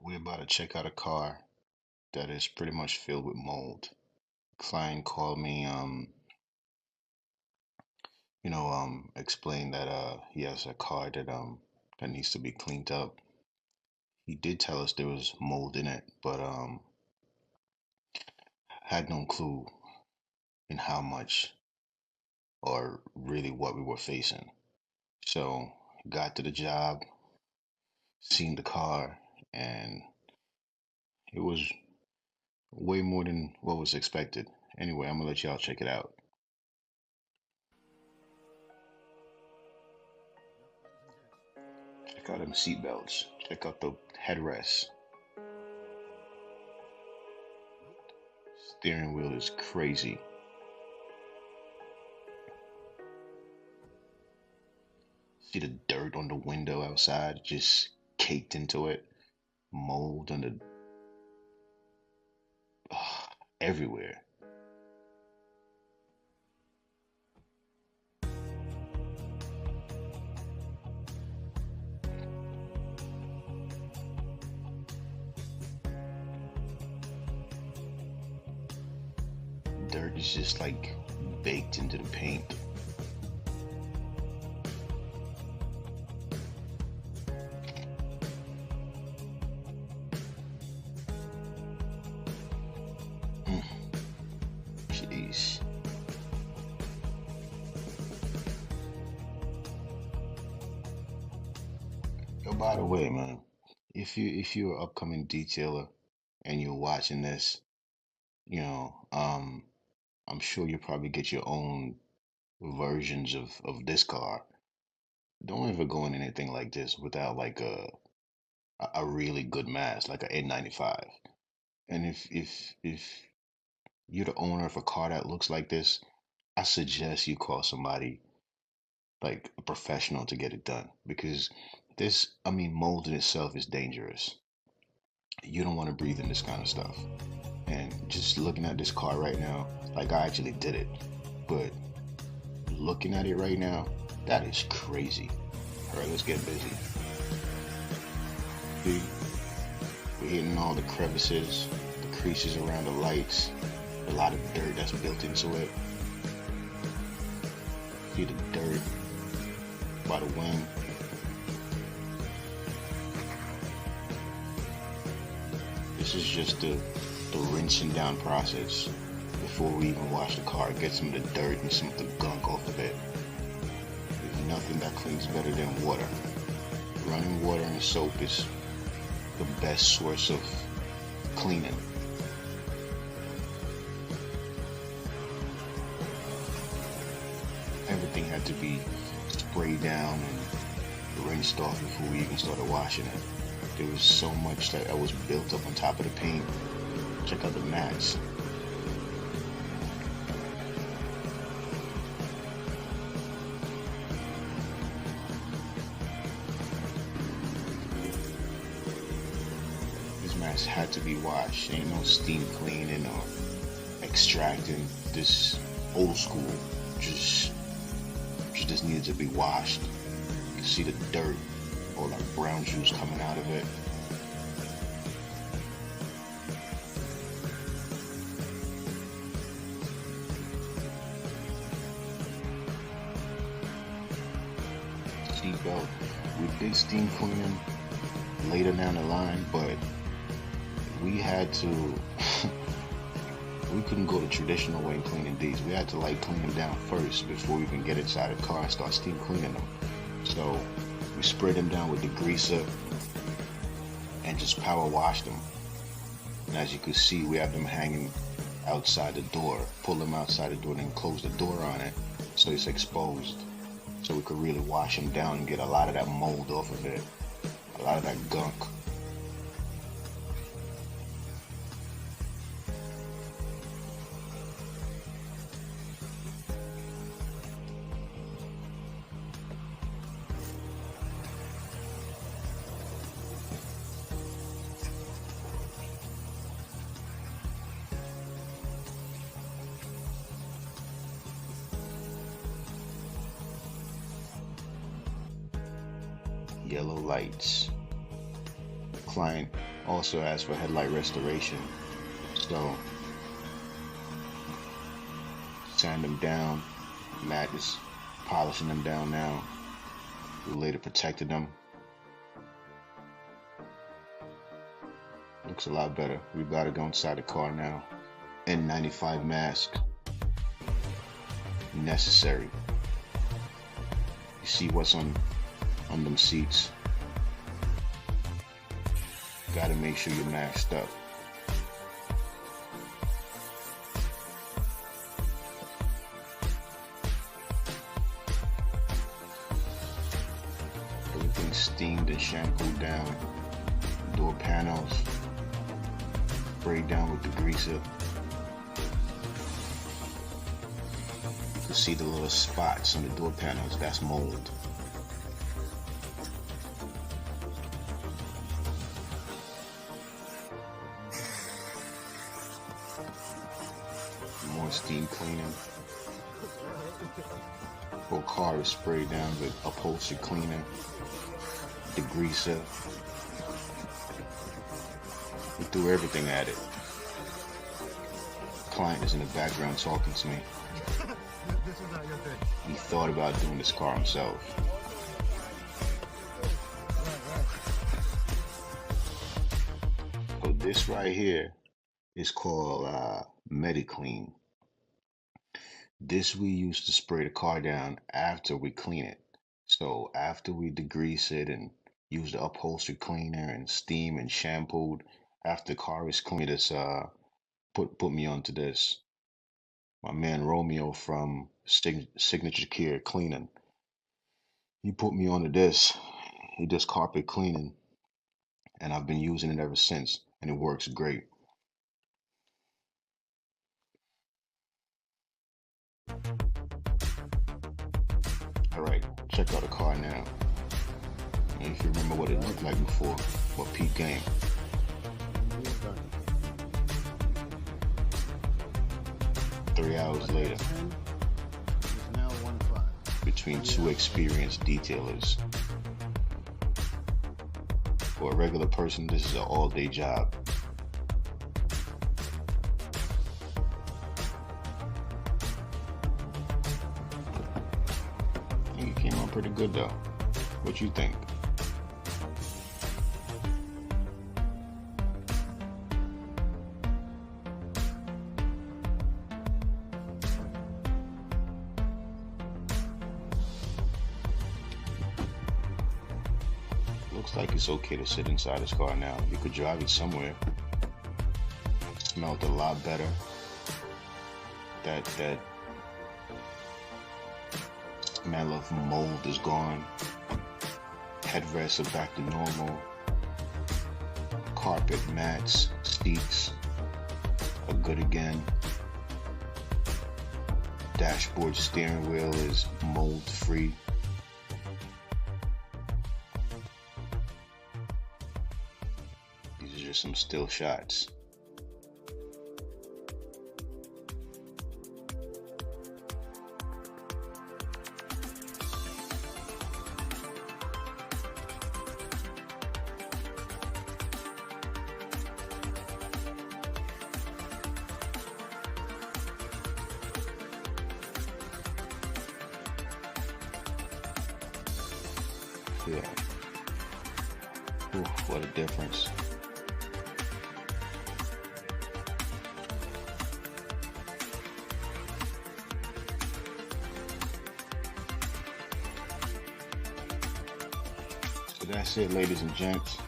We're about to check out a car that is pretty much filled with mold. Client called me, explained that he has a car that needs to be cleaned up. He did tell us there was mold in it, but had no clue in how much or really what we were facing. So got to the job, seen the car, and it was way more than what was expected. Anyway, I'm gonna let y'all check it out. Check out them seatbelts. Check out the headrests. Steering wheel is crazy. See the dirt on the window outside, just caked into it. Mold on the everywhere. Dirt is just like baked into the paint. Mm, Jeez. Yo, by the way, man, if you're an upcoming detailer and you're watching this, you know, I'm sure you probably get your own versions of this car. Don't ever go in anything like this without like a really good mask, like a N95. And if you're the owner of a car that looks like this, I suggest you call somebody like a professional to get it done because mold in itself is dangerous. You don't want to breathe in this kind of stuff. And just looking at this car right now, like I actually did it, but looking at it right now, that is crazy. All right, let's get busy. See, we're hitting all the crevices, the creases around the lights, a lot of dirt that's built into it. See the dirt by the wind. This is just the rinsing down process before we even wash the car. Get some of the dirt and some of the gunk off of it. There's nothing that cleans better than water. Running water and soap is the best source of cleaning. Everything had to be sprayed down and rinsed off before we even started washing it. There was so much that was built up on top of the paint. Check out the mats. These mats had to be washed. Ain't no steam cleaning or extracting. This old school just needed to be washed. You can see the dirt or like brown juice coming out of it. Seatbelt. We did steam cleaning later down the line, but we had to we couldn't go the traditional way in cleaning these. We had to like clean them down first before we can get inside the car and start steam cleaning them. So we sprayed them down with degreaser and just power washed them. And as you can see, we have them hanging outside the door. Pull them outside the door, then close the door on it so it's exposed. So we could really wash them down and get a lot of that mold off of it. A lot of that gunk. Yellow lights. Client also asked for headlight restoration, so sand them down. Matt is polishing them down now. We later protected them. Looks a lot better. We gotta go inside the car now. N95 mask necessary. You see what's on them seats. Gotta make sure you're masked up. Everything's steamed and shampooed down. Door panels sprayed down with degreaser. You can see the little spots on the door panels. That's mold. More steam cleaning. Whole car is sprayed down with upholstery cleaner, degreaser. We threw everything at it. Client is in the background talking to me. He thought about doing this car himself. So this right here is called MediClean. This we use to spray the car down after we clean it. So after we degrease it and use the upholstery cleaner and steam and shampooed, after the car is clean, it's put me onto this. My man Romeo from Signature Care Cleaning, he put me onto this. He does carpet cleaning, and I've been using it ever since, and it works great. Alright, check out the car now. And if you remember what it looked like before, well, peep game. Three hours later, between two experienced detailers. For a regular person, this is an all-day job. I think it came out pretty good though. What you think? Looks like it's okay to sit inside this car now. You could drive it somewhere. Smelled a lot better. That smell of mold is gone. Headrests are back to normal. Carpet, mats, seats are good again. Dashboard, steering wheel is mold free. These are just some still shots. Yeah. Oof, what a difference. So that's it, ladies and gents.